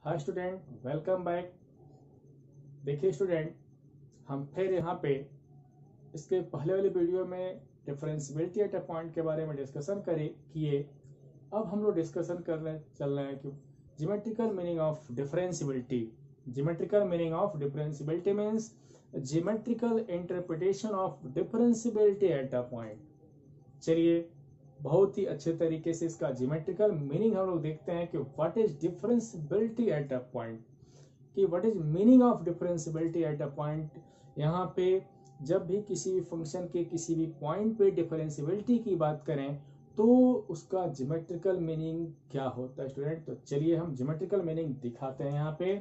Hi student, welcome back. देखिए student, हम फिर यहाँ पे इसके पहले वाले वीडियो में डिफरेंशियबिलिटी एट अ पॉइंट के बारे में डिस्कशन किए। अब हम लोग डिस्कशन चल रहे हैं कि geometrical meaning of differentiability. Geometrical meaning of differentiability means geometrical interpretation of differentiability at a point. चलिए, बहुत ही अच्छे तरीके से इसका ज्योमेट्रिकल मीनिंग हम लोग देखते हैं कि what is differentiability at a point, कि what is meaning of differentiability at a point. यहाँ पे जब भी किसी भी फंक्शन के किसी भी पॉइंट पे डिफरेंशियबिलिटी की बात करें तो उसका ज्योमेट्रिकल मीनिंग क्या होता है स्टूडेंट। तो चलिए हम ज्योमेट्रिकल मीनिंग दिखाते हैं यहाँ पे,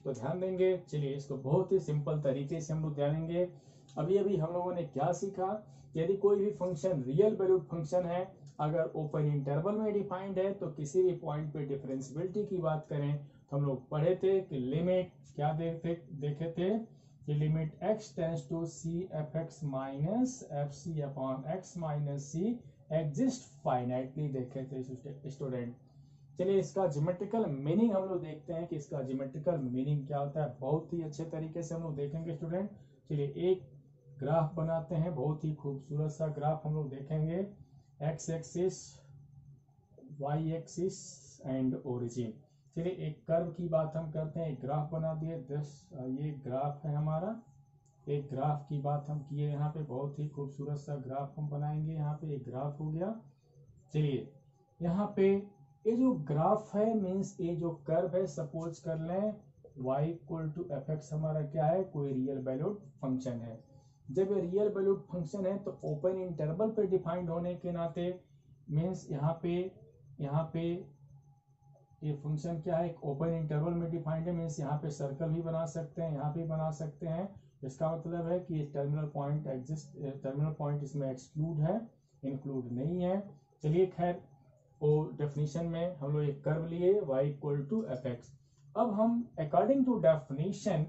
तो ध्यान देंगे। चलिए इसको बहुत ही सिंपल तरीके से हम लोग जानेंगे। अभी अभी हम लोगों ने क्या सीखा, यदि कोई भी फंक्शन रियल वैल्यूड फंक्शन है, अगर ओपन इंटरवल में डिफाइंड है, तो किसी भी पॉइंट पे डिफरेंशियबिलिटी की बात करें तो हम लोग पढ़े थे कि लिमिट क्या देखे थे कि limit x tends to C F X minus F C upon X minus C exist finitely देखे थे स्टूडेंट। चलिए इसका ज्योमेट्रिकल मीनिंग हम लोग देखते हैं कि इसका ज्योमेट्रिकल मीनिंग क्या होता है। बहुत ही अच्छे तरीके से हम लोग देखेंगे स्टूडेंट। चलिए एक ग्राफ बनाते हैं, बहुत ही खूबसूरत सा ग्राफ हम लोग देखेंगे। X axis, Y axis and origin. चलिए एक कर्व की बात हम करते हैं। एक ग्राफ बना दिए, ये ग्राफ है हमारा। एक ग्राफ की बात हम किए, यहाँ पे बहुत ही खूबसूरत सा ग्राफ हम बनाएंगे। यहाँ पे एक ग्राफ हो गया। चलिए यहाँ पे ये जो ग्राफ है मीन्स ये जो कर्व है, सपोज कर लें y equal to F X हमारा क्या है, कोई रियल वैल्यूड फंक्शन है। जब ये रियल वैल्यूड फंक्शन है तो ओपन इंटरवल पे डिफाइंड होने के नाते मीन्स यहाँ पे ये फंक्शन क्या है, एक ओपन इंटरवल में डिफाइंड है। मीन्स यहाँ पे सर्कल भी बना सकते हैं, यहाँ पे बना सकते हैं। इसका मतलब है कि टर्मिनल पॉइंट इसमें एक्सक्लूड है, इंक्लूड नहीं है। चलिए खैर, वो डेफिनेशन में हम लोग एक कर्व लिए y equal to F X. अब हम अकॉर्डिंग टू डेफिनेशन,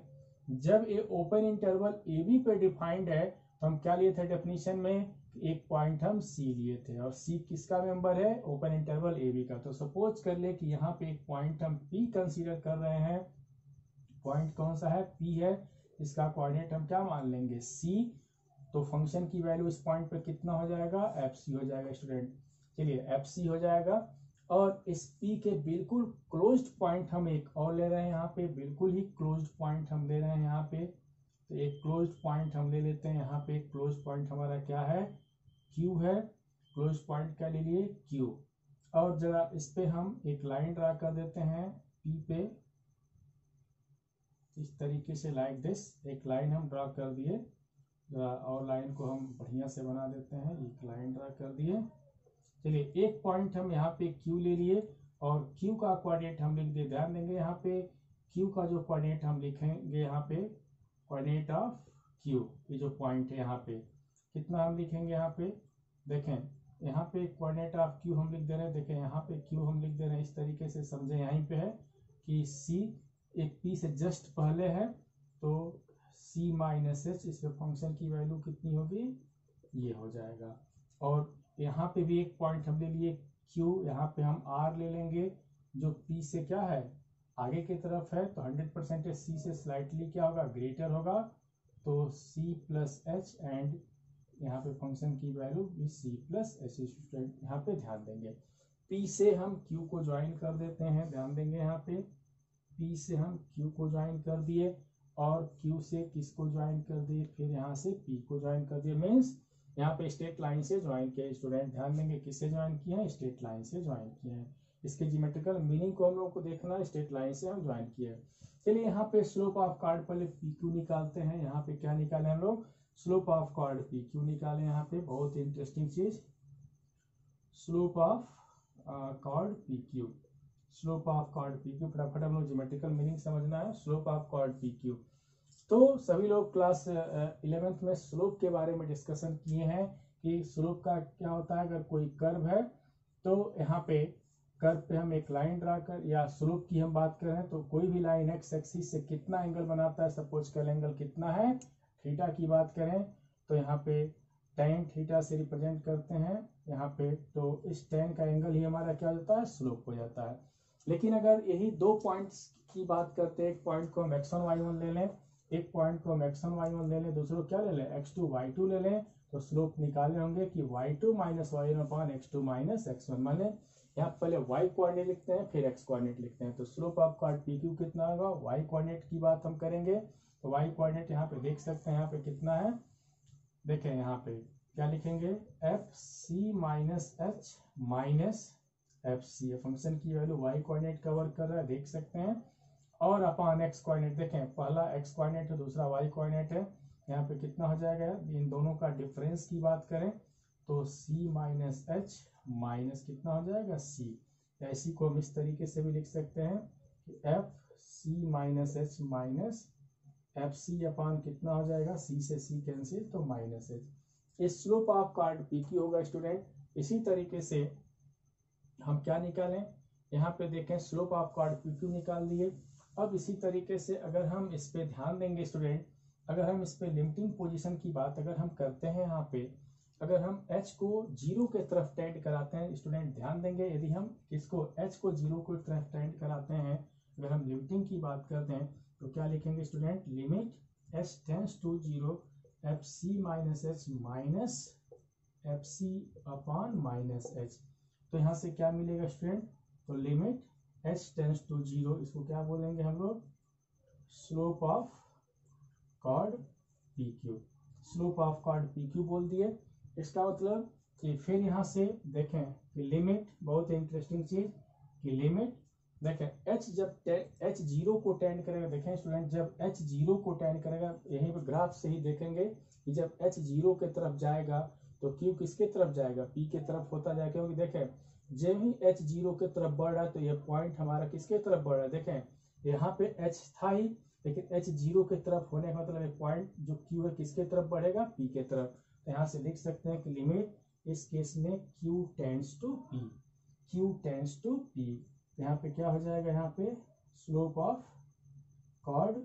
जब ये ओपन इंटरवल ए बी पे डिफाइंड है तो हम क्या लिए थे डेफिनेशन में, एक पॉइंट हम C लिए थे। और C किसका मेंबर है, ओपन इंटरवल ए बी का। तो सपोज कर ले कि यहाँ पे एक पॉइंट हम P कंसीडर कर रहे हैं। पॉइंट कौन सा है, P है। इसका कोऑर्डिनेट हम क्या मान लेंगे, C। तो फंक्शन की वैल्यू इस पॉइंट पे कितना हो जाएगा, FC हो जाएगा स्टूडेंट। चलिए FC हो जाएगा। और इस P के बिल्कुल क्लोज्ड पॉइंट हम एक और ले रहे हैं, यहाँ पे बिल्कुल ही क्लोज्ड पॉइंट हम ले रहे हैं यहाँ पे। तो एक क्लोज्ड पॉइंट हम ले लेते हैं यहाँ पे। क्लोज्ड पॉइंट हमारा क्या है, Q है। क्लोज्ड पॉइंट क्या ले लिए, Q। और जरा इस पे हम एक लाइन ड्रा कर देते हैं P पे, इस तरीके से लाइक दिस। एक लाइन हम ड्रा कर दिए, और लाइन को हम बढ़िया से बना देते हैं। एक लाइन ड्रा कर दिए। चलिए एक पॉइंट हम यहाँ पे Q ले लिए और Q का कोऑर्डिनेट हम लिख दिए। ध्यान देंगे यहाँ पे Q का जो कोऑर्डिनेट हम लिखेंगे, यहाँ पे कोऑर्डिनेट ऑफ Q, ये जो पॉइंट है यहाँ पे कितना हम लिखेंगे, यहाँ पे देखें, यहाँ पे कोऑर्डिनेट ऑफ Q हम लिख दे रहे हैं। देखें यहाँ पे Q हम लिख दे रहे हैं, इस तरीके से समझे। यहीं पे है कि C एक P से जस्ट पहले है, तो C माइनस एच, इसमें फंक्शन की वैल्यू कितनी होगी, ये हो जाएगा। और यहाँ पे भी एक पॉइंट हम ले लिए Q, यहाँ पे हम R ले लेंगे जो P से क्या है, आगे की तरफ है। तो 100% C से स्लाइटली क्या होगा, ग्रेटर होगा। तो C प्लस एच एंड यहाँ पे फंक्शन की वैल्यू भी C प्लस एच। स्टूडेंट यहाँ पे ध्यान देंगे, P से हम Q को ज्वाइन कर देते हैं। ध्यान देंगे यहाँ पे P से हम Q को ज्वाइन कर दिए और Q से किसको ज्वाइन कर दिए, फिर यहाँ से P को ज्वाइन कर दिए। मीन्स यहाँ पे स्ट्रेट लाइन से ज्वाइन किया। स्टूडेंट ध्यान देंगे, किससे ज्वाइन किए हैं, स्ट्रेट लाइन से ज्वाइन किए हैं। इसके ज्योमेट्रिकल मीनिंग को हम लोग को देखना है, स्ट्रेट लाइन से हम ज्वाइन किए। चलिए यहाँ पे स्लोप ऑफ कार्ड पहले PQ निकालते हैं। यहाँ पे क्या निकाले हम लोग, स्लोप ऑफ कार्ड PQ निकाले। यहाँ पे बहुत इंटरेस्टिंग चीज, slope of card PQ, slope of card PQ। फटाफट हम लोग ज्योमेट्रिकल मीनिंग समझना है, स्लोप ऑफ कार्ड PQ। तो सभी लोग क्लास 11th में स्लोप के बारे में डिस्कशन किए हैं कि स्लोप का क्या होता है। अगर कोई कर्व है तो यहाँ पे कर्व पे हम एक लाइन ड्रा कर, या स्लोप की हम बात करें तो कोई भी लाइन एक्स एक्सिस से कितना एंगल बनाता है। सपोज कर एंगल कितना है, थीटा की बात करें तो यहाँ पे tan थीटा से रिप्रेजेंट करते हैं यहाँ पे। तो इस tan का एंगल ही हमारा क्या हो जाता है, स्लोप हो जाता है। लेकिन अगर यही दो पॉइंट्स की बात करते हैं, एक पॉइंट को हम x1 y1 ले लें, एक पॉइंट को हम x1 y1 ले लें, दूसरों क्या ले लें x2 y2 ले लें, तो स्लोप निकालने होंगे कि y2 minus y1 upon x2 minus x1। माने यहाँ पहले y कोऑर्डिनेट लिखते हैं फिर x कोऑर्डिनेट लिखते हैं, तो स्लोप ऑफ कार्ड PQ कितना होगा, y कोऑर्डिनेट की बात हम करेंगे तो y कोऑर्डिनेट यहाँ पे देख सकते हैं, यहाँ पे कितना है, देखें यहाँ पे क्या लिखेंगे, FC minus h minus FC, function की वैल्यू y कोऑर्डिनेट का वर्क कर रहा है देख सकते हैं, और अपॉन x कोऑर्डिनेट, देखें पहला x कोऑर्डिनेट है दूसरा y कोऑर्डिनेट है, यहाँ पे कितना हो जाएगा, इन दोनों का डिफरेंस की बात करें तो c माइनस h माइनस कितना हो जाएगा c, ऐसी को हम इस तरीके से भी लिख सकते हैं कि FC minus h minus FC upon कितना हो जाएगा, c से c कैंसिल तो माइनस h। इस स्लोप ऑफ कार्ड PQ होगा स्टूडेंट। इसी तरीके से हम क्या निकालें, यहाँ पे देखें स्लोप ऑफ कार्ड PQ निकाल दिए। अब इसी तरीके से अगर हम इस पे ध्यान देंगे स्टूडेंट, अगर हम इस पे लिमिटिंग पोजीशन की बात अगर हम करते हैं, यहाँ पे अगर हम h को 0 के तरफ टेंड कराते हैं स्टूडेंट, ध्यान देंगे यदि हम इसको h को 0 की तरफ टेंड कराते हैं, अगर हम लिमिटिंग की बात करते हैं तो क्या लिखेंगे student, limit h tends to 0 FC minus h minus FC upon minus h। तो यहाँ से क्या मिलेगा स्टूडेंट, तो लिमिट h टेंड्स टू 0, इसको क्या बोलेंगे हम लोग, slope of card PQ, slope of card PQ बोल दिए। इसका मतलब कि फिर यहाँ से देखें कि लिमिट, बहुत इंटरेस्टिंग चीज कि लिमिट देखें h जब h 0 को टेंड करेगा, देखें स्टूडेंट जब h 0 को टेंड करेगा, यहीं पे ग्राफ से ही देखेंगे कि जब h 0 के तरफ जाएगा तो Q किसके तरफ जाएगा, P के तरफ होता जाएगा, क्योंकि देखें जब ही h 0 के तरफ बढ़ रहा है तो यह पॉइंट हमारा किसके तरफ बढ़ रहा है, देखें यहाँ पे h था ही, लेकिन h 0 के तरफ होने का मतलब पॉइंट जो Q है किसके तरफ बढ़ेगा, P के तरफ। तो यहाँ से लिख सकते हैं कि लिमिट इस केस में Q tends to P, Q tends to P, यहाँ पे क्या हो जाएगा, यहाँ पे स्लोप ऑफ कार्ड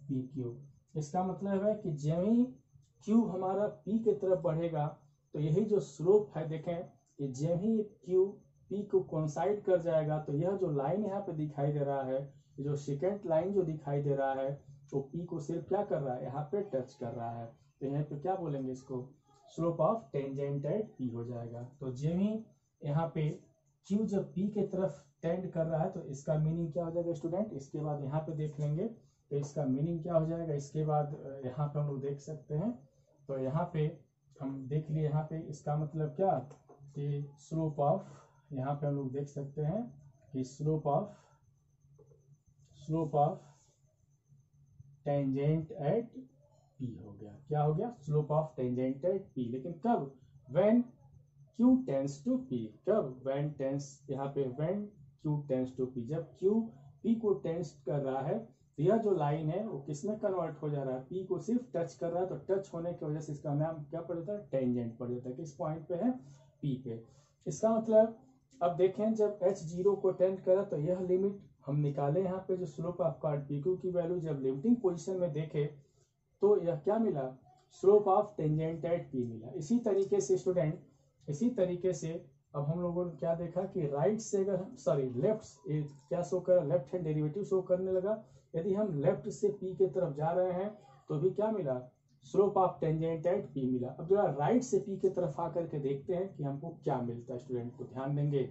PQ। इसका मतलब है कि जब ही Q हमारा P के तरफ बढ़ेगा तो यही जो स्लोप है, देखें ये जब ही Q P को कोइंसाइड कर जाएगा तो यह जो लाइन यहाँ पे दिखाई दे रहा है, जो सेकेंड लाइन जो दिखाई दे रहा है वो P को सिर्फ क्या कर रहा है, यहाँ पे टच कर रहा है, तो यहाँ पे क्या बोलेंगे इसको, slope of tangent at P हो जाएगा। तो जब ही यहाँ पे Q जब P के तरफ टेंड कर रहा है तो इसका मीनिंग क्या हो जाएगा स्टूडेंट, इसके बाद यहाँ पे देख लेंगे तो इसका मीनिंग क्या हो जाएगा, इसके बाद यहाँ पे हम लोग देख सकते हैं, तो यहाँ पे हम देख लिए, यहाँ पे इसका मतलब क्या कि स्लोप ऑफ, यहाँ पे हम लोग देख सकते हैं कि slope of tangent at P हो गया, क्या हो गया, slope of tangent at P, लेकिन कब, when Q tends to P, कब, व्हेन टेंड्स, यहाँ पे when Q tends to P, जब Q P को टेंड्स कर रहा है तो यह जो लाइन है वो किसमें कन्वर्ट हो जा रहा है, P को सिर्फ टच कर रहा है, तो टच होने की वजह से इसका नाम क्या पड़ जाता है, टेंजेंट पड़ जाता है, किस पॉइंट पे है, P पे। इसका मतलब अब देखें जब h 0 को टेंड करा तो यह लिमिट हम निकाले, यहाँ पे जो स्लोप ऑफ कार्ड PQ की वैल्यू जब लिमिटिंग पोजीशन में देखे तो यह क्या मिला, slope of tangent at P मिला। इसी तरीके से स्टूडेंट, इसी तरीके से अब हम लोगों ने क्या देखा कि राइट से अगर सॉरी लेफ्ट क्या शो कर, लेफ्ट हैंड डेरिवेटिव शो करने लगा, यदि हम लेफ्ट से P के तरफ जा रहे हैं तो भी क्या मिला, slope of tangent at P मिला। अब जरा राइट से P के तरफ आकर के देखते हैं कि हमको क्या मिलता है स्टूडेंट, को ध्यान देंगे,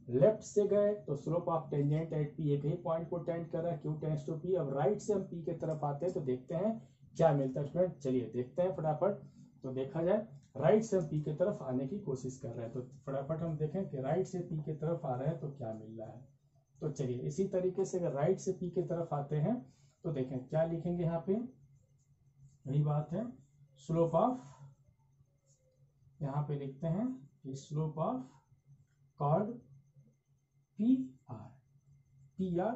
लेफ्ट से गए तो slope of tangent at P एक ही पॉइंट को टेंड कर रहा है, Q टेंड्स टू P। अब राइट से हम P के तरफ आते हैं तो देखते हैं क्या मिलता है स्टूडेंट, चलिए देखते हैं फटाफट। तो देखा जाए राइट से हम P के तरफ आने की कोशिश कर रहे हैं, तो फटाफट हम देखें कि राइट से P के तरफ आ रहे हैं तो क्या मिल रहा है। तो चलिए इसी तरीके से अगर राइट से P के तरफ आते हैं तो देखें क्या लिखेंगे, यहाँ पे यही बात है, स्लोप ऑफ, यहाँ पे लिखते हैं कि स्लोप ऑफ कार्ड PR,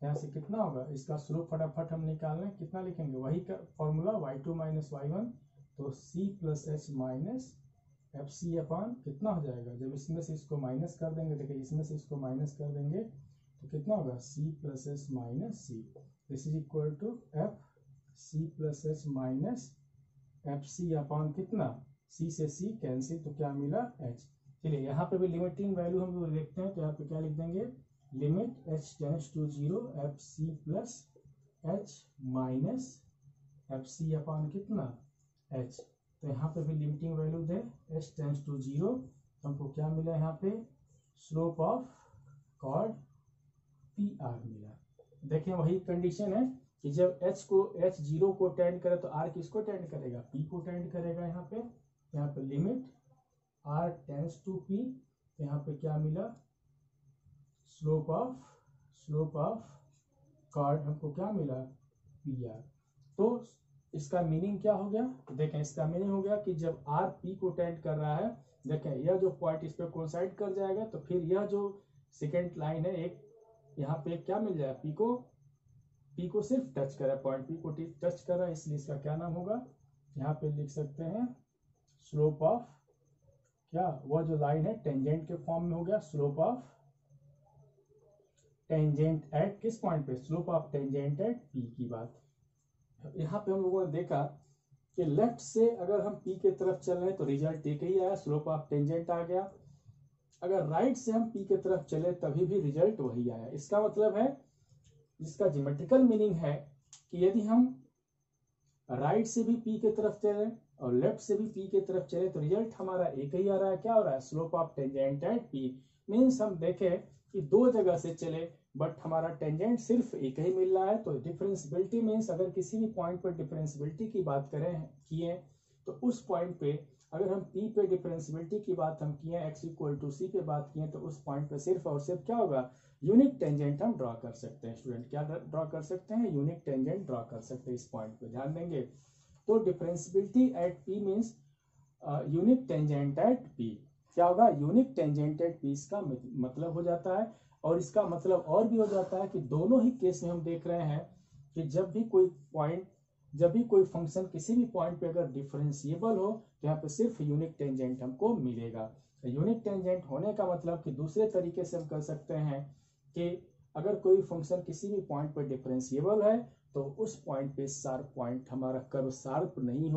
यहाँ से कितना होगा, इसका स्लोप फटाफट हम निकाल लें, कितना लिखेंगे, वही का फॉर्मूला y2 माइनस y1, तो c plus h minus FC upon कितना हो जाएगा, जब इसमें से इसको माइनस कर देंगे, देखिए इसमें से इसको माइनस कर देंगे तो कितना होगा, c plus h minus c, this is equal to FC plus h minus FC upon कितना, c से c कैंसिल तो क्या मिला h। चलिए यहाँ पे भी लिमिटिंग वैल्यू हम लोग देखते हैं, तो यहाँ पे क्या लिख देंगे, limit h tends to 0 F C plus h minus F C upon कितना h। तो यहाँ पे भी लिमिटिंग वैल्यू दे h टेंड्स टू 0, हमको क्या मिला यहाँ पे slope of chord P R मिला। देखें वही कंडीशन है कि जब h 0 को टेंड करे तो r किसको टेंड करेगा, p को टेंड करेगा। यहाँ पे limit r tends to p, यहाँ पे क्या मिला स्लोप ऑफ कॉर्ड हमको क्या मिला पी आर। तो इसका मीनिंग क्या हो गया, देखें इसका मीनिंग हो गया कि जब r p को टेंड कर रहा है, देखें यह जो पॉइंट इस पे कोइंसाइड कर जाएगा, तो फिर यह जो सेकेंड लाइन है एक यहाँ पे क्या मिल जाएगा, p को सिर्फ टच कर रहा है, पॉइंट p को टच कर रहा है, इसलिए इसका क्या नाम होगा, यहाँ पे लिख सकते हैं स्लोप ऑफ क्या, वह जो लाइन है टेंजेंट के फॉर्म में हो गया स्लोप ऑफ टेंजेंट एट किस पॉइंट पे, slope of tangent at p की बात। यहाँ पे हम लोगों ने देखा कि लेफ्ट से अगर हम p के तरफ चल रहे हैं तो रिजल्ट एक ही आया, स्लोप ऑफ टेंजेंट आ गया। अगर राइट से हम p के तरफ चले तभी भी रिजल्ट वही आया। इसका मतलब है, जिसका ज्योमेट्रिकल मीनिंग है कि यदि हम राइट से भी p के तरफ चले और लेफ्ट से भी p के तरफ चले तो रिजल्ट हमारा एक ही आ रहा है। क्या हो रहा है, slope of tangent at p। Means हम देखें कि दो जगह से चले बट हमारा टेंजेंट सिर्फ एक ही मिल रहा है। तो डिफरेंशियबिलिटी मीन्स अगर किसी भी पॉइंट पर डिफरेंशियबिलिटी की बात किए तो उस पॉइंट पे अगर हम p पे डिफरेंशियबिलिटी की बात हम किए, x इक्वल टू c पे बात किए, तो उस पॉइंट पे सिर्फ और सिर्फ क्या होगा, यूनिक टेंजेंट हम ड्रॉ कर सकते हैं। स्टूडेंट क्या ड्रॉ कर सकते हैं, यूनिक टेंजेंट ड्रॉ कर सकते हैं इस पॉइंट पे, ध्यान देंगे। तो differentiability at p means unique tangent at p। क्या होगा, यूनिक टेंजेंट एट p इसका मतलब हो जाता है। और इसका मतलब और भी हो जाता है कि दोनों ही केस में हम देख रहे हैं कि जब भी कोई फंक्शन किसी भी पॉइंट पे अगर डिफरेंशिएबल हो तो यहाँ पे सिर्फ यूनिक टेंजेंट हमको मिलेगा। यूनिक टेंजेंट होने का मतलब कि दूसरे तरीके से हम कर सकते हैं कि अगर कोई फंक्शन किसी भी पॉइंट पर डिफरेंशिएबल है तो उस पॉइंट पे शार्प पॉइंट हमारा कर्व शार्प नहीं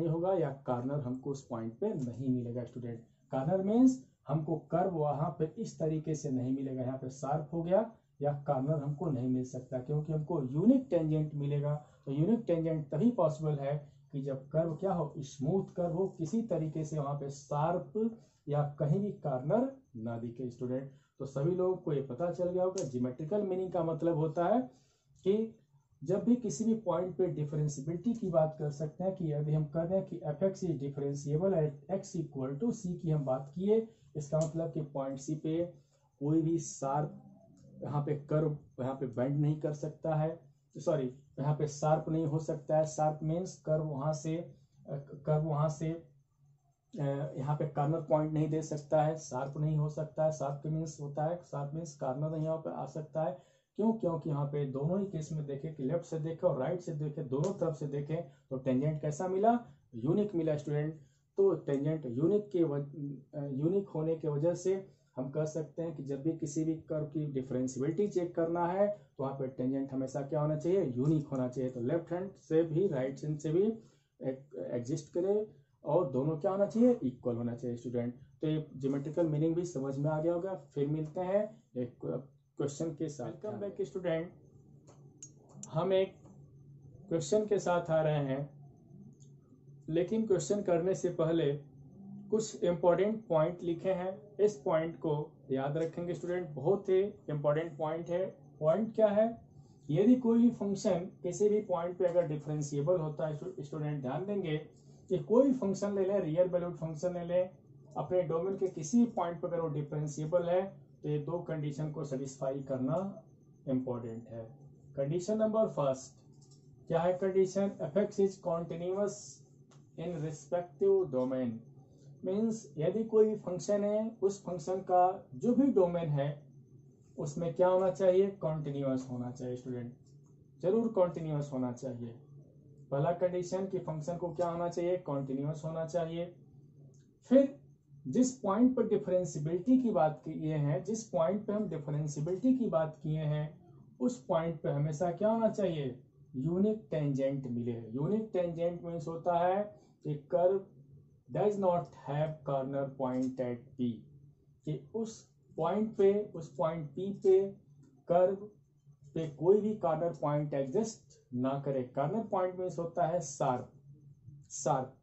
होगा या कॉर्नर हमको उस पॉइंट पे नहीं मिलेगा। स्टूडेंट कॉर्नर मीन्स हमको कर्व वहां पे इस तरीके से नहीं मिलेगा, यहाँ पे शार्प हो गया या कॉर्नर हमको नहीं मिल सकता, क्योंकि हमको यूनिक टेंजेंट मिलेगा। तो यूनिक टेंजेंट तभी पॉसिबल है कि जब कर्व क्या हो, स्मूथ कर्व हो, किसी तरीके से वहां पे शार्प या कहीं भी कॉर्नर ना दिखे। स्टूडेंट तो सभी लोगों को ये पता चल गया होगा, ज्योमेट्रिकल मीनिंग का मतलब होता है कि जब भी किसी भी पॉइंट पे डिफरेंशियबिलिटी की बात कर सकते हैं कि यदि हम कर रहे हैं कि F x is differentiable at x equal to c की हम बात किए, इसका मतलब कि पॉइंट सी पे कोई भी शार्प यहाँ पे कर्व यहाँ पे बेंड नहीं कर सकता है, सॉरी यहाँ पे शार्प नहीं हो सकता है। शार्प मीन्स कर्व वहां से यहाँ पे कॉर्नर पॉइंट नहीं दे सकता है, शार्प नहीं हो सकता है। शार्प के मीन्स होता है, शार्प मीन्स कॉर्नर नहीं यहाँ पे आ सकता है। क्यों, क्योंकि यहाँ पे दोनों ही केस में देखें कि लेफ्ट से देखें और राइट से देखें, दोनों तरफ से देखें तो टेंजेंट कैसा मिला, यूनिक मिला। स्टूडेंट तो टेंजेंट यूनिक होने की वजह से हम कह सकते हैं कि जब भी किसी भी कर्व की डिफरेंशियबिलिटी चेक करना है तो वहाँ पे टेंजेंट हमेशा क्या होना चाहिए, यूनिक होना चाहिए। तो लेफ्ट हैंड से भी राइट हैंड से भी एग्जिस्ट करे और दोनों क्या होना चाहिए, इक्वल होना चाहिए। स्टूडेंट तो ये ज्योमेट्रिकल मीनिंग भी समझ में आ गया होगा। फिर मिलते हैं एक क्वेश्चन के साथ। वेलकम बैक स्टूडेंट, हम एक क्वेश्चन के साथ आ रहे हैं, लेकिन क्वेश्चन करने से पहले कुछ इंपॉर्टेंट पॉइंट लिखे हैं, इस पॉइंट को याद रखेंगे स्टूडेंट, बहुत ही इंपॉर्टेंट पॉइंट है। पॉइंट क्या है, यदि कोई भी फंक्शन किसी भी पॉइंट पे अगर डिफरेंशिएबल होता है, स्टूडेंट ध्यान देंगे कि कोई फंक्शन ले लें, रियल वैल्यूड फंक्शन ले लें, अपने डोमेन के किसी भी पॉइंट पर अगर वो डिफरेंशिएबल है तो ये दो कंडीशन को सेटिस्फाई करना इंपॉर्टेंट है। कंडीशन नंबर फर्स्ट क्या है, condition F x is continuous in respective domain. Means यदि कोई फंक्शन है, उस फंक्शन का जो भी डोमेन है उसमें क्या होना चाहिए, कॉन्टिन्यूअस होना चाहिए। स्टूडेंट जरूर कॉन्टिन्यूअस होना चाहिए। पहला कंडीशन कि फंक्शन को क्या होना चाहिए, कॉन्टिन्यूअस होना चाहिए। फिर जिस पॉइंट पर डिफरेंशियबिलिटी की बात किए हैं, जिस पॉइंट पे हम डिफरेंशियबिलिटी की बात किए हैं, उस पॉइंट पे हमेशा क्या होना चाहिए, यूनिक टेंजेंट मिले। यूनिक टेंजेंट मीन्स होता है कि curve does not have corner point at P, कि उस पॉइंट पे, उस पॉइंट P पे कर्व पे कोई भी कॉर्नर पॉइंट एग्जिस्ट ना करे। कॉर्नर पॉइंट मीन्स होता है शार्प,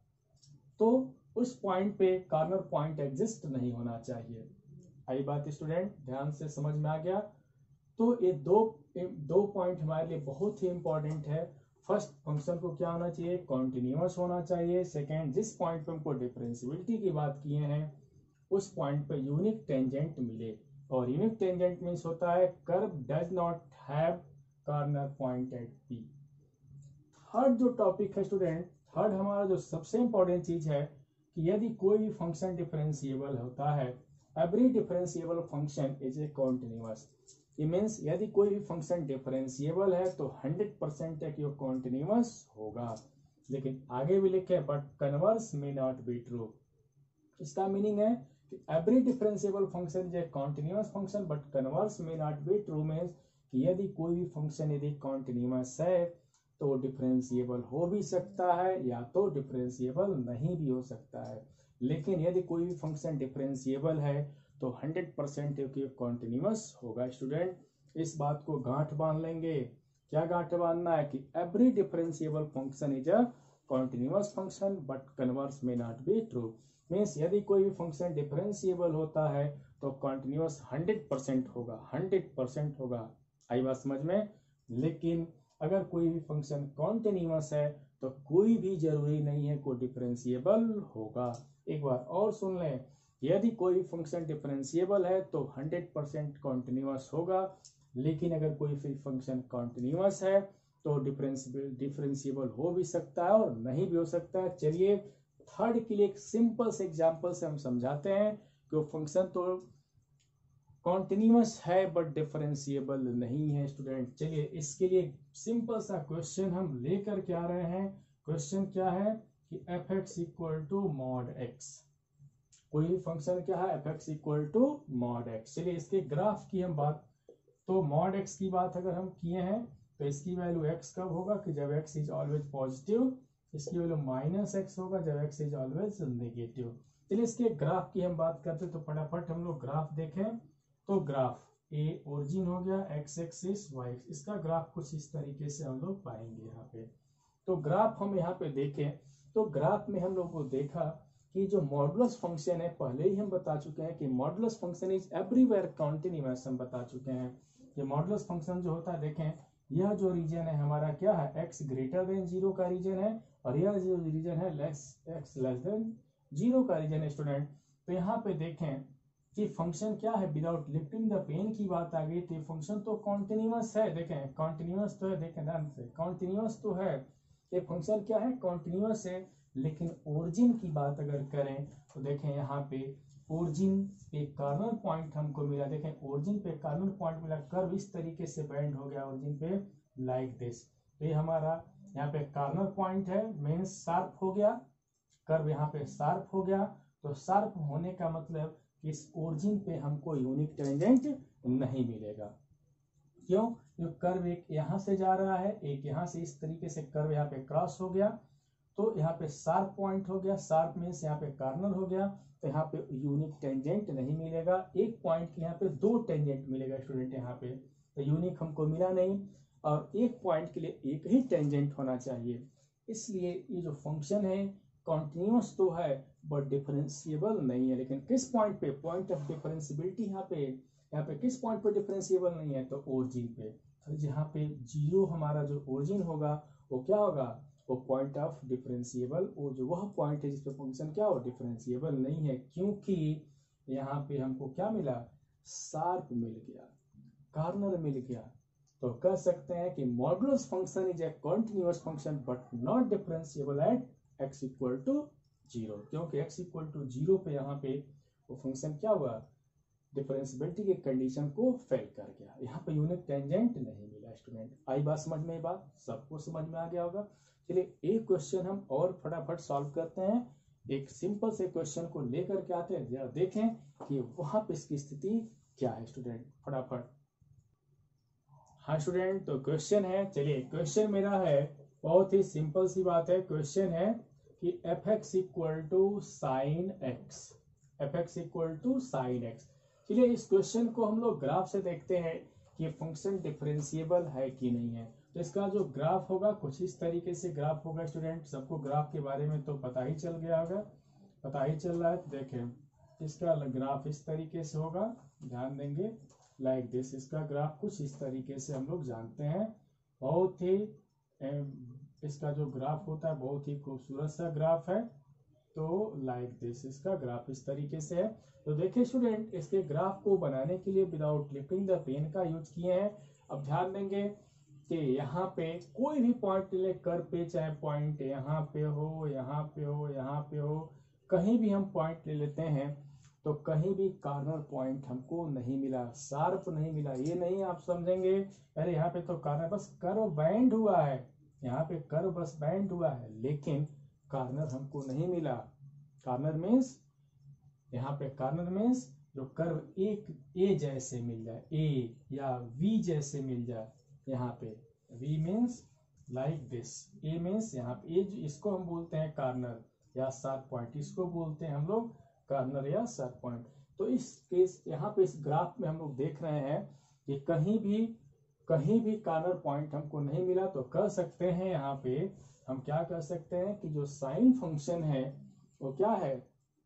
तो उस पॉइंट पे कॉर्नर पॉइंट एग्जिस्ट नहीं होना चाहिए। आई बात स्टूडेंट, ध्यान से समझ में आ गया। तो ये दो पॉइंट हमारे लिए बहुत ही इंपॉर्टेंट है। फर्स्ट, फंक्शन को क्या होना चाहिए, कॉन्टिन्यूअस होना चाहिए। सेकेंड, जिस पॉइंट पे हमको डिफरेंशियबिलिटी की बात किए हैं उस पॉइंट पे यूनिक टेंजेंट मिले, और यूनिक टेंजेंट मीन्स होता है curve does not have corner point at P। Third जो टॉपिक है स्टूडेंट, थर्ड हमारा जो सबसे इंपॉर्टेंट चीज है कि यदि कोई भी फंक्शन डिफरेंशिएबल होता है, every differentiable function is a continuous. ये मीन्स यदि कोई भी फंक्शन डिफरेंशिएबल है तो 100% तक ये कॉन्टिन्यूअस होगा। लेकिन आगे भी लिखे बट कन्वर्स में नॉट बी ट्रू। इसका मीनिंग है कि every differentiable function is a continuous function but converse में नॉट बी ट्रू। मीन्स कि यदि कोई भी फंक्शन यदि कॉन्टिन्यूअस है तो डिफरेंशिएबल हो भी सकता है या तो डिफरेंशिएबल नहीं भी हो सकता है। लेकिन यदि कोई भी फंक्शन डिफरेंशिएबल है तो 100% कॉन्टिन्यूअस होगा। स्टूडेंट, इस बात को गांठ बांध लेंगे। क्या गांठ बांधना है कि every differentiable function is a continuous function but converse में नॉट बी ट्रू। मीन्स यदि कोई भी फंक्शन डिफरेंशिएबल होता है तो कॉन्टिन्यूअस 100% होगा, 100% होगा। आई बात समझ में। लेकिन अगर कोई भी फंक्शन कॉन्टिन्यूअस है तो कोई भी जरूरी नहीं है को डिफरेंशिएबल होगा। एक बार और सुन लें, यदि कोई फंक्शन डिफरेंशिएबल है तो 100% कॉन्टिन्यूअस होगा। लेकिन अगर कोई फंक्शन कॉन्टिन्यूअस है तो डिफरेंशिएबल हो भी सकता है और नहीं भी हो सकता है। चलिए थर्ड के लिए एक सिंपल से एग्जांपल से हम समझाते हैं कि वो फंक्शन तो कॉन्टिन्यूअस है बट डिफरेंशिएबल नहीं है। स्टूडेंट, चलिए इसके लिए सिंपल सा क्वेश्चन हम लेकर के आ रहे हैं। क्वेश्चन क्या है कि f(x) = mod x। कोई भी फंक्शन क्या है, f(x) = mod x। चलिए इसके ग्राफ की हम बात, तो mod x की बात अगर हम किए हैं तो इसकी वैल्यू x कब होगा कि जब x इज ऑलवेज पॉजिटिव, इसकी वैल्यू -x होगा जब x इज ऑलवेज नेगेटिव। चलिए इसके ग्राफ की हम बात करते तो फटाफट हम लोग ग्राफ देखें। तो ग्राफ A ओरिजिन हो गया, x एक्सिस y, इसका ग्राफ कुछ इस तरीके से हम लोग पाएंगे यहाँ पे। तो ग्राफ हम यहाँ पे देखें तो ग्राफ में हम लोग को देखा कि जो मॉडुलस फंक्शन है, पहले ही हम बता चुके हैं कि modulus function is everywhere continuous. हम बता चुके हैं कि मॉडुलस फंक्शन जो होता है, देखें यह जो रीजन है हमारा क्या है, x > 0 का रीजन है, और यह जो रीजन है x < 0 का रीजन है। स्टूडेंट, तो यहाँ पे देखें कि फंक्शन क्या है, विदाउट लिफ्टिंग द पेन की बात आ गई तो फंक्शन तो कॉन्टिन्यूअस है। देखें कॉन्टिन्यूअस तो है, देखें ध्यान से, कॉन्टिन्यूअस तो है, ये फंक्शन क्या है, कॉन्टिन्यूअस है। लेकिन ओरिजिन की बात अगर करें तो देखें यहाँ पे ओरिजिन पे कॉर्नर पॉइंट हमको मिला। देखें ओरिजिन पे कॉर्नर पॉइंट मिला, कर्व इस तरीके से बेंड हो गया ओरिजिन पे लाइक दिस। तो ये हमारा यहाँ पे कॉर्नर पॉइंट है, मीन्स शार्प हो गया, कर्व यहाँ पे शार्प हो गया। तो शार्प होने का मतलब इस ओरिजिन पे हमको यूनिक टेंजेंट नहीं मिलेगा। क्यों? जो कर्व एक यहाँ से जा रहा है, एक यहाँ से, इस तरीके से कर्व यहाँ पे क्रॉस हो गया तो यहाँ पे शार्प पॉइंट हो गया। शार्प मीन्स यहाँ पे कॉर्नर हो गया, तो यहाँ पे यूनिक टेंजेंट नहीं मिलेगा। एक पॉइंट के यहाँ पे दो टेंजेंट मिलेगा स्टूडेंट, यहाँ पे तो यूनिक हमको मिला नहीं, और एक पॉइंट के लिए एक ही टेंजेंट होना चाहिए। इसलिए ये जो फंक्शन है कॉन्टिन्यूअस तो है बट डिफरेंशिएबल नहीं है। लेकिन किस पॉइंट पे, पॉइंट ऑफ डिफरेंशिएबिलिटी यहाँ पे किस पॉइंट पे डिफरेंशिएबल नहीं है, तो ओरिजिन पे। तो जहाँ पे 0 हमारा जो ओरिजिन होगा वो क्या होगा, वो पॉइंट ऑफ डिफरेंशिएबल, वो जो वह पॉइंट है जिसपे फंक्शन क्या हो, डिफरेंशिएबल नहीं है। क्योंकि यहाँ पे हमको क्या मिला, शार्प मिल गया, कॉर्नर मिल गया। तो कह सकते हैं कि modulus function is a continuous function but not differentiable at x = 0। क्योंकि x = 0 पे यहाँ पे वो फंक्शन क्या हुआ, डिफरेंशिएबिलिटी के कंडीशन को फेल कर गया, यहाँ पे यूनिक टेंजेंट नहीं मिला। स्टूडेंट, आई बात समझ में, बात सबको समझ में आ गया होगा। चलिए एक क्वेश्चन हम और फटाफट सॉल्व करते हैं। एक सिंपल से क्वेश्चन को लेकर के आते हैं, जरा देखें कि वहां पे इसकी स्थिति क्या है। स्टूडेंट फटाफट, हाँ स्टूडेंट, तो क्वेश्चन है, चलिए क्वेश्चन मेरा है, बहुत ही सिंपल सी बात है। क्वेश्चन है कि f(x) = sin x, f(x) = sin x। चलिए इस क्वेश्चन को हम लोग ग्राफ से देखते हैं कि फंक्शन डिफरेंशिएबल है कि नहीं है। तो इसका जो ग्राफ होगा कुछ इस तरीके से ग्राफ होगा स्टूडेंट। सबको ग्राफ के बारे में तो पता ही चल गया होगा, पता ही चल रहा है। देखें इसका ग्राफ इस तरीके से होगा, ध्यान देंगे लाइक दिस। इसका ग्राफ कुछ इस तरीके से हम लोग जानते हैं। बहुत ही इसका जो ग्राफ होता है बहुत ही खूबसूरत सा ग्राफ है। तो लाइक दिस इसका ग्राफ इस तरीके से है। तो देखिए स्टूडेंट इसके ग्राफ को बनाने के लिए विदाउट लिफ्टिंग द पेन का यूज किए हैं। अब ध्यान देंगे कि यहाँ पे कोई भी पॉइंट ले कर पे, चाहे पॉइंट यहाँ पे हो, यहाँ पे हो, यहाँ पे हो, कहीं भी हम पॉइंट ले लेते हैं तो कहीं भी कॉर्नर पॉइंट हमको नहीं मिला, शार्प नहीं मिला। ये नहीं आप समझेंगे अरे यहाँ पे तो कॉर्नर बस कर्व बैंड हुआ है, यहाँ पे कर्व बस बैंड हुआ है, लेकिन कॉर्नर हमको नहीं मिला। कॉर्नर मीन्स यहाँ पे कॉर्नर मीन्स जो कर्व एक ए जैसे मिल जाए, ए या वी जैसे मिल जाए। यहाँ पे V means like this, A means यहाँ पे ए, इसको हम बोलते हैं कॉर्नर या शार्प पॉइंट, इसको बोलते हैं हम लोग कॉर्नर या शार्प पॉइंट। तो इस केस यहाँ पे इस ग्राफ में हम लोग देख रहे हैं कि कहीं भी कॉर्नर पॉइंट हमको नहीं मिला। तो कह सकते हैं यहाँ पे हम क्या कह सकते हैं कि जो साइन फंक्शन है वो क्या है,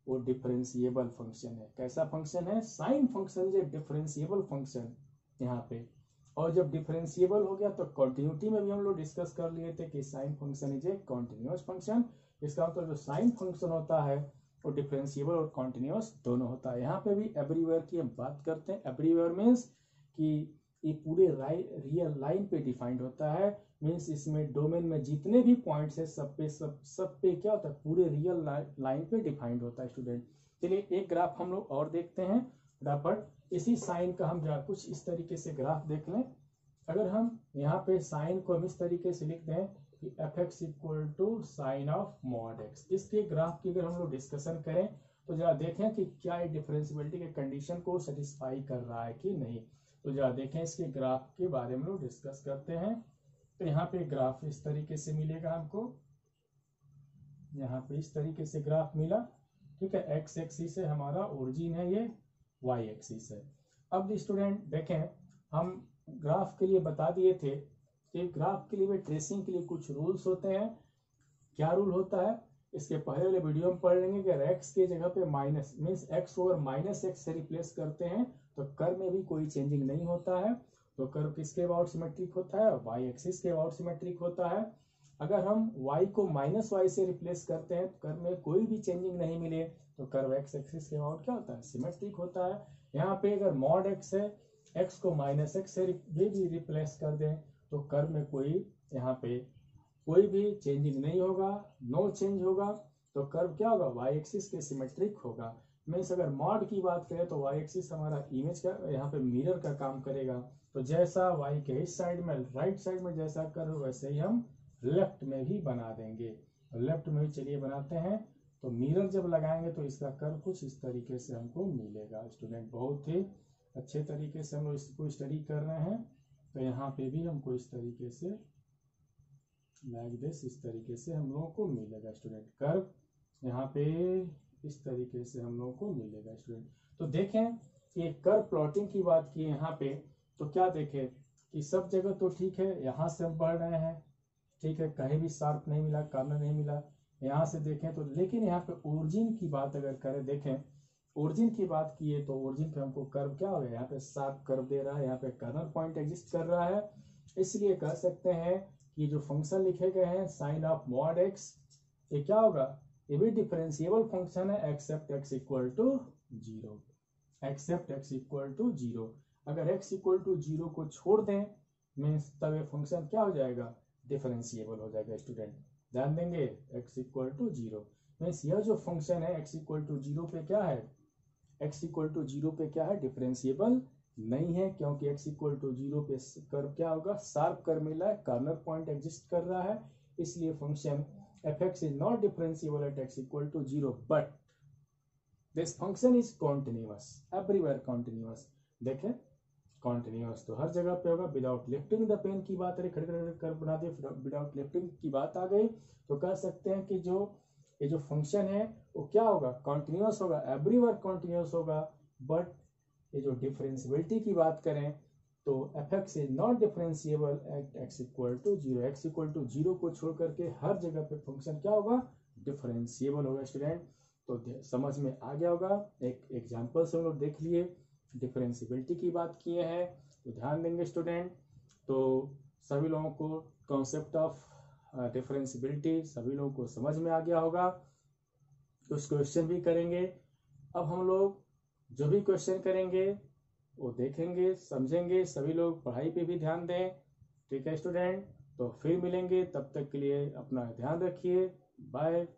वो डिफरेंशिएबल फंक्शन है। कैसा फंक्शन है, साइन फंक्शन जो डिफरेंशिएबल फंक्शन यहाँ पे। और जब डिफरेंशिएबल हो गया तो कंटिन्यूटी में भी हम लोग डिस्कस कर लिए थे कि sine function is a continuous function. इसका मतलब जो साइन फंक्शन होता है वो डिफरेंशिएबल और कॉन्टिन्यूअस दोनों होता है। यहाँ पे भी एवरीवेयर की हम बात करते हैं। एवरीवेयर मीन्स कि ये पूरे रियल लाइन पे डिफाइंड होता है, मीन्स इसमें डोमेन में जितने भी पॉइंट्स है सब पे क्या होता है, पूरे रियल लाइन पे डिफाइंड होता है स्टूडेंट। चलिए एक ग्राफ हम लोग और देखते हैं फटाफट। इसी साइन का हम कुछ इस तरीके से ग्राफ देख लें। अगर हम यहाँ पे साइन को हम इस तरीके से लिख दें कि F X equal to sine of mod X, इसके ग्राफ की अगर हम लोग डिस्कशन करें तो जरा देखें कि क्या ये डिफरेंशिएबिलिटी के कंडीशन को सेटिस्फाई कर रहा है कि नहीं। तो जरा देखें इसके ग्राफ के बारे में लोग डिस्कस करते हैं। तो यहाँ पे ग्राफ इस तरीके से मिलेगा हमको, यहाँ पे इस तरीके से ग्राफ मिला, ठीक है। एक्स एक्सिस है हमारा, ओरिजिन है ये, वाई एक्सिस है। अब स्टूडेंट देखें हम ग्राफ के लिए बता दिए थे कि ग्राफ के लिए ट्रेसिंग के लिए कुछ रूल्स होते हैं। क्या रूल होता है, इसके पहले वाले वीडियो में पढ़ लेंगे कि अगर एक्स के जगह पे minus means x over minus x से रिप्लेस करते हैं तो कर्व में भी कोई चेंजिंग नहीं होता है। तो कर्व किसके अबाउट सिमेट्रिक होता है, वाई एक्सिस के अबाउट सिमेट्रिक होता है। अगर हम y को माइनस वाई से रिप्लेस करते हैं तो कर्व में कोई भी चेंजिंग नहीं मिले तो कर्व एक्स एक्सिस के अबाउट क्या होता है, सिमेट्रिक होता है। यहाँ पे अगर मॉड एक्स है, एक्स को माइनस एक्स से भी रिप्लेस कर दें तो कर्व में कोई यहाँ पे कोई भी चेंजिंग नहीं होगा, नो चेंज होगा। तो कर्व क्या होगा, वाई एक्सिस के सिमेट्रिक होगा। मीन्स अगर मॉड की बात करें तो वाई एक्सिस हमारा इमेज का यहाँ पे मिरर का काम करेगा। तो जैसा वाई के इस साइड में राइट साइड में जैसा कर्व वैसे ही हम लेफ्ट में भी बना देंगे। लेफ्ट में भी चलिए बनाते हैं। तो मिरर जब लगाएंगे तो इसका कर्व कुछ इस तरीके से हमको मिलेगा। स्टूडेंट बहुत ही अच्छे तरीके से हम लोग इसको स्टडी कर रहे हैं। तो यहाँ पे भी हमको इस तरीके से लाइक दिस, इस तरीके से हम लोगों को मिलेगा स्टूडेंट कर्व। यहाँ पे इस तरीके से हम लोगों को मिलेगा स्टूडेंट। तो देखें कि कर्व प्लॉटिंग की बात की यहाँ पे, तो क्या देखें कि सब जगह तो ठीक है, यहाँ से हम बढ़ रहे हैं, ठीक है, कहीं भी शार्प नहीं मिला, कॉर्नर नहीं मिला। यहाँ से देखें तो, लेकिन यहाँ पे ओरिजिन की बात अगर करें, देखें ओरिजिन की बात की है तो ओरिजिन पे हमको कर्व क्या हो गया, यहाँ पे शार्प कर्व दे रहा है, यहाँ पे कॉर्नर पॉइंट एग्जिस्ट कर रहा है। इसलिए कह सकते हैं कि जो फंक्शन लिखे गए हैं साइन ऑफ मॉड एक्स, ये क्या होगा, ये भी डिफरेंशिएबल फंक्शन है except X equal to zero, except X equal to zero. अगर एक्स इक्वल टू जीरो को छोड़ दें मीन्स तब ये फंक्शन क्या हो जाएगा, डिफरेंशिएबल हो जाएगा। स्टूडेंट ध्यान देंगे, x equal to zero means यह जो फंक्शन है x इक्वल टू जीरो पे क्या है, x इक्वल टू जीरो पे क्या है, डिफरेंशिएबल नहीं है, क्योंकि x इक्वल टू जीरो पे कर्व क्या होगा, शार्प कर्व मिला है, कॉर्नर पॉइंट एग्जिस्ट कर रहा है। इसलिए function f(x) is not differentiable at x equal to zero, but this function is continuous, everywhere continuous. देखें कॉन्टिन्यूअस तो हर जगह पे होगा। विदाउट लिफ्टिंग द पेन की बात करें, खड़े खड़े कर बना दिए, विदाउट लिफ्टिंग की बात आ गई तो कह सकते हैं कि जो फंक्शन है वो क्या होगा, कॉन्टिन्यूअस होगा, एवरीवेयर कॉन्टिन्यूअस होगा। बट ये जो डिफरेंशियबिलिटी की बात करें तो F x is not differentiable at x equal to zero. X equal to zero को छोड़ करके हर जगह पे फंक्शन क्या होगा, डिफरेंशिएबल होगा स्टूडेंट। तो समझ में आ गया होगा, एक एग्जाम्पल से हम लोग देख लिए, डिफरेंशियबिलिटी की बात किए हैं। तो ध्यान देंगे स्टूडेंट, तो सभी लोगों को कॉन्सेप्ट ऑफ डिफरेंशियबिलिटी सभी लोगों को समझ में आ गया होगा। कुछ क्वेश्चन भी करेंगे। अब हम लोग जो भी क्वेश्चन करेंगे वो देखेंगे, समझेंगे। सभी लोग पढ़ाई पे भी ध्यान दें, ठीक है स्टूडेंट। तो फिर मिलेंगे, तब तक के लिए अपना ध्यान रखिए, बाय।